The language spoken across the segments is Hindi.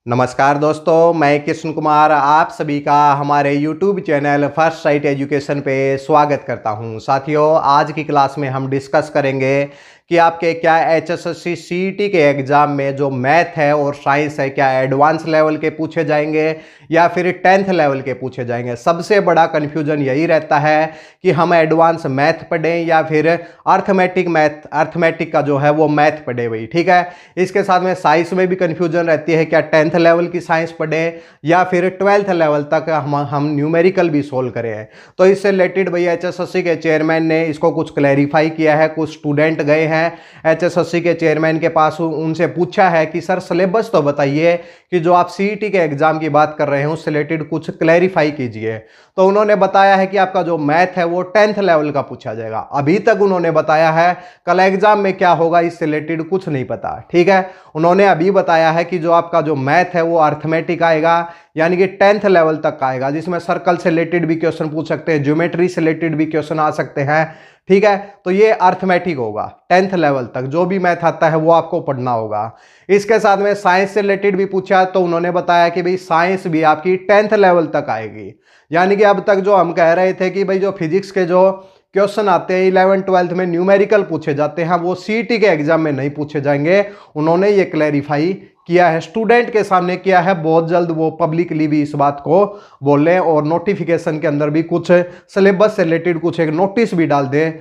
नमस्कार दोस्तों, मैं कृष्ण कुमार आप सभी का हमारे YouTube channel first sight education पे स्वागत करता हूं। साथियों, आज की क्लास में हम डिस्कस करेंगे कि आपके क्या HSSC CET के एग्ज़ाम में जो मैथ है और साइंस है क्या एडवांस लेवल के पूछे जाएंगे या फिर 10th लेवल के पूछे जाएंगे। सबसे बड़ा कन्फ्यूजन यही रहता है कि हम एडवांस मैथ पढ़ें या फिर अर्थमेटिक का जो है वो मैथ पढ़े भाई, ठीक है। इसके साथ में साइंस में भी कन्फ्यूजन रहती है, क्या 10th लेवल की साइंस पढ़ें या फिर 12th लेवल तक हम न्यूमेरिकल भी सोल्व करें। तो इससे रिलेटेड भाई HSSC के चेयरमैन ने इसको कुछ क्लैरिफाई किया है। कुछ स्टूडेंट गए हैं HSSC के चेयरमैन के पास, उनसे पूछा है कि सर सिलेबस तो बताइए कि जो आप CET के एग्जाम की बात कर रहे हैं उससे रिलेटेड कुछ क्लैरिफाई कीजिए। तो उन्होंने बताया है कि आपका जो मैथ है वो 10th लेवल का पूछा जाएगा। अभी तक उन्होंने बताया है, कल एग्जाम में क्या होगा इससे रिलेटेड कुछ नहीं पता, ठीक है। उन्होंने अभी बताया है कि जो आपका जो मैथ है वो अर्थमेटिक आएगा, यानी कि 10th लेवल तक का आएगा, जिसमें सर्कल से रिलेटेड भी क्वेश्चन पूछ सकते हैं, ज्योमेट्री से रिलेटेड भी क्वेश्चन आ सकते हैं, ठीक है। तो ये अर्थमेटिक होगा 10th लेवल तक, जो भी मैथ आता है वो आपको पढ़ना होगा। इसके साथ में साइंस से रिलेटेड भी पूछा तो उन्होंने बताया कि भाई साइंस भी आपकी 10th लेवल तक आएगी। यानी कि अब तक जो हम कह रहे थे कि भाई जो फिजिक्स के जो क्वेश्चन आते हैं 11th 12th में न्यूमेरिकल पूछे जाते हैं वो CET के एग्जाम में नहीं पूछे जाएंगे, उन्होंने ये क्लैरिफाई किया है, स्टूडेंट के सामने किया है। बहुत जल्द वो पब्लिकली भी इस बात को बोलें और नोटिफिकेशन के अंदर भी कुछ सिलेबस से रिलेटेड कुछ एक नोटिस भी डाल दें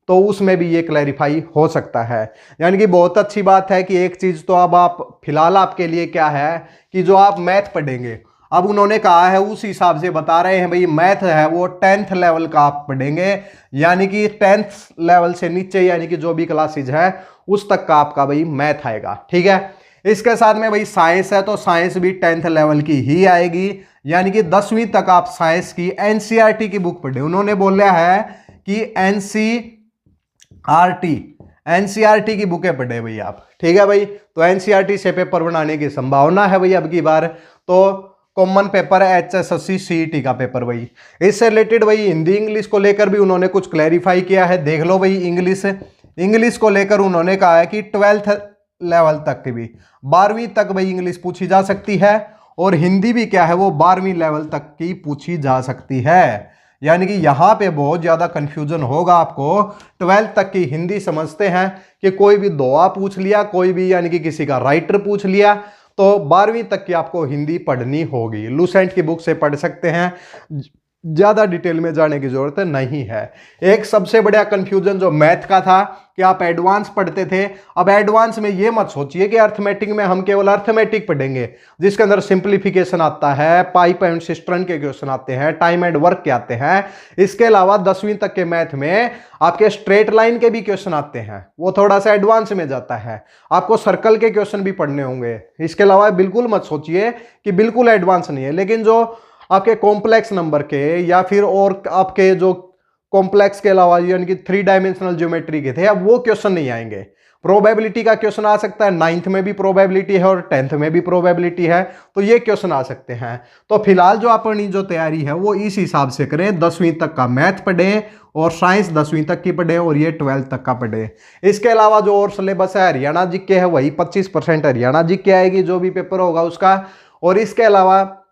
तो उसमें भी ये क्लैरिफाई हो सकता है। यानी कि बहुत अच्छी बात है कि एक चीज़ तो अब आप फिलहाल आपके लिए क्या है कि जो आप मैथ पढ़ेंगे, अब उन्होंने कहा है उस हिसाब से बता रहे हैं भाई मैथ है वो 10th लेवल का आप पढ़ेंगे, यानी कि 10th लेवल से नीचे यानी कि जो भी क्लासेज है उस तक का आपका भाई मैथ आएगा, ठीक है। इसके साथ में भाई साइंस है तो साइंस भी 10th लेवल की ही आएगी, यानी कि 10वीं तक आप साइंस की NCERT की बुक पढ़े। उन्होंने बोला है कि NCERT की बुकें पढ़े भाई आप, ठीक है भाई। तो NCERT से पेपर बनाने की संभावना है भाई अब की बार। तो कॉमन पेपर है HSSC CET का पेपर भाई। इससे रिलेटेड भाई हिंदी इंग्लिश को लेकर भी उन्होंने कुछ क्लैरिफाई किया है। देख लो भाई, इंग्लिश को लेकर उन्होंने कहा है कि 12th लेवल तक की भी 12वीं तक भाई इंग्लिश पूछी जा सकती है और हिंदी भी क्या है वो 12वीं लेवल तक की पूछी जा सकती है। यानी कि यहाँ पे बहुत ज़्यादा कन्फ्यूजन होगा आपको। 12th तक की हिंदी समझते हैं कि कोई भी दोहा पूछ लिया, कोई भी यानी कि किसी का राइटर पूछ लिया, तो 12वीं तक की आपको हिंदी पढ़नी होगी। लूसेंट की बुक से पढ़ सकते हैं, ज़्यादा डिटेल में जाने की जरूरत नहीं है। एक सबसे बड़ा कंफ्यूजन जो मैथ का था कि आप एडवांस पढ़ते थे, अब एडवांस में ये मत सोचिए कि अर्थमेटिक में हम केवल अर्थमेटिक पढ़ेंगे जिसके अंदर सिंप्लीफिकेशन आता है, पाइप एंड सिस्टर्न के क्वेश्चन आते हैं, टाइम एंड वर्क के आते हैं। इसके अलावा 10वीं तक के मैथ में आपके स्ट्रेट लाइन के भी क्वेश्चन आते हैं, वो थोड़ा सा एडवांस में जाता है। आपको सर्कल के क्वेश्चन भी पढ़ने होंगे। इसके अलावा बिल्कुल मत सोचिए कि बिल्कुल एडवांस नहीं है, लेकिन जो आपके कॉम्प्लेक्स नंबर के या फिर और आपके जो कॉम्प्लेक्स के अलावा यानी कि 3 डायमेंशनल ज्योमेट्री के थे, अब वो क्वेश्चन नहीं आएंगे। प्रोबेबिलिटी का क्वेश्चन आ सकता है, 9th में भी प्रोबेबिलिटी है और 10th में भी प्रोबेबिलिटी है, तो ये क्वेश्चन आ सकते हैं। तो फिलहाल जो अपनी जो तैयारी है वो इस हिसाब से करें, 10वीं तक का मैथ पढ़ें और साइंस 10वीं तक की पढ़ें और ये 12th तक का पढ़ें। इसके अलावा जो और सिलेबस है हरियाणा जीके है वही 25% हरियाणा जीके आएगी जो भी पेपर होगा उसका, और इसके अलावा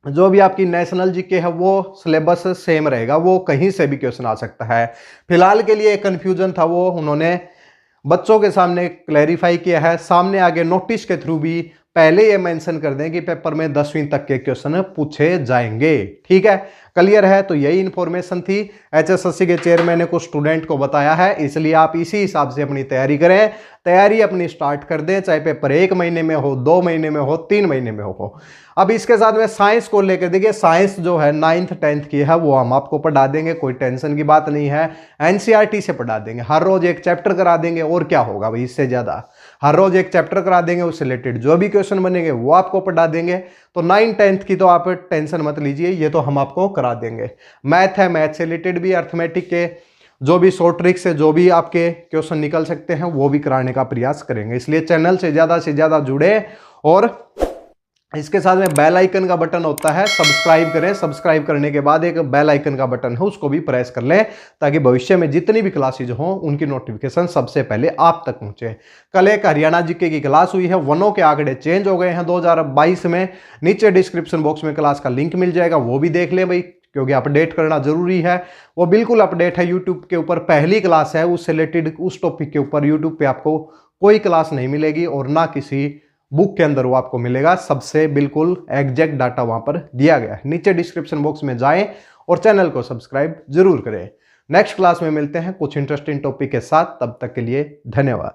जो भी आपकी नेशनल जीके है वो सिलेबस सेम रहेगा, वो कहीं से भी क्वेश्चन आ सकता है। फिलहाल के लिए कंफ्यूजन था वो उन्होंने बच्चों के सामने क्लैरिफाई किया है। सामने आगे नोटिस के थ्रू भी पहले ये मेंशन कर दें कि पेपर में 10वीं तक के क्वेश्चन पूछे जाएंगे, ठीक है। क्लियर है? तो यही इन्फॉर्मेशन थी, HSSC के चेयरमैन ने कुछ स्टूडेंट को बताया है, इसलिए आप इसी हिसाब से अपनी तैयारी करें। तैयारी अपनी स्टार्ट कर दें, चाहे पेपर 1 महीने में हो, 2 महीने में हो, 3 महीने में हो। अब इसके साथ में साइंस को लेकर देखिए, साइंस जो है 9th 10th की है वो हम आपको पढ़ा देंगे, कोई टेंशन की बात नहीं है। NCERT से पढ़ा देंगे, हर रोज एक चैप्टर करा देंगे, और क्या होगा भाई इससे ज्यादा। हर रोज एक चैप्टर करा देंगे, उससे रिलेटेड जो भी क्वेश्चन बनेंगे वो आपको पढ़ा देंगे। तो 9th 10th की तो आप टेंशन मत लीजिए, ये तो हम आपको करा देंगे। मैथ है, मैथ से रिलेटेड भी अर्थमेटिक के जो भी शॉर्ट ट्रिक से जो भी आपके क्वेश्चन निकल सकते हैं वो भी कराने का प्रयास करेंगे। इसलिए चैनल से ज़्यादा जुड़े और इसके साथ में बेल आइकन का बटन होता है, सब्सक्राइब करें। सब्सक्राइब करने के बाद एक बेल आइकन का बटन है, उसको भी प्रेस कर लें ताकि भविष्य में जितनी भी क्लासेज हों उनकी नोटिफिकेशन सबसे पहले आप तक पहुंचे। कल एक हरियाणा जीके की क्लास हुई है, वनों के आंकड़े चेंज हो गए हैं 2022 में। नीचे डिस्क्रिप्शन बॉक्स में क्लास का लिंक मिल जाएगा, वो भी देख लें भाई, क्योंकि अपडेट करना जरूरी है। वो बिल्कुल अपडेट है यूट्यूब के ऊपर, पहली क्लास है उससे रिलेटेड, उस टॉपिक के ऊपर यूट्यूब पे आपको कोई क्लास नहीं मिलेगी और ना किसी बुक के अंदर वो आपको मिलेगा। सबसे बिल्कुल एग्जैक्ट डाटा वहां पर दिया गया है। नीचे डिस्क्रिप्शन बॉक्स में जाएं और चैनल को सब्सक्राइब जरूर करें। नेक्स्ट क्लास में मिलते हैं कुछ इंटरेस्टिंग टॉपिक के साथ, तब तक के लिए धन्यवाद।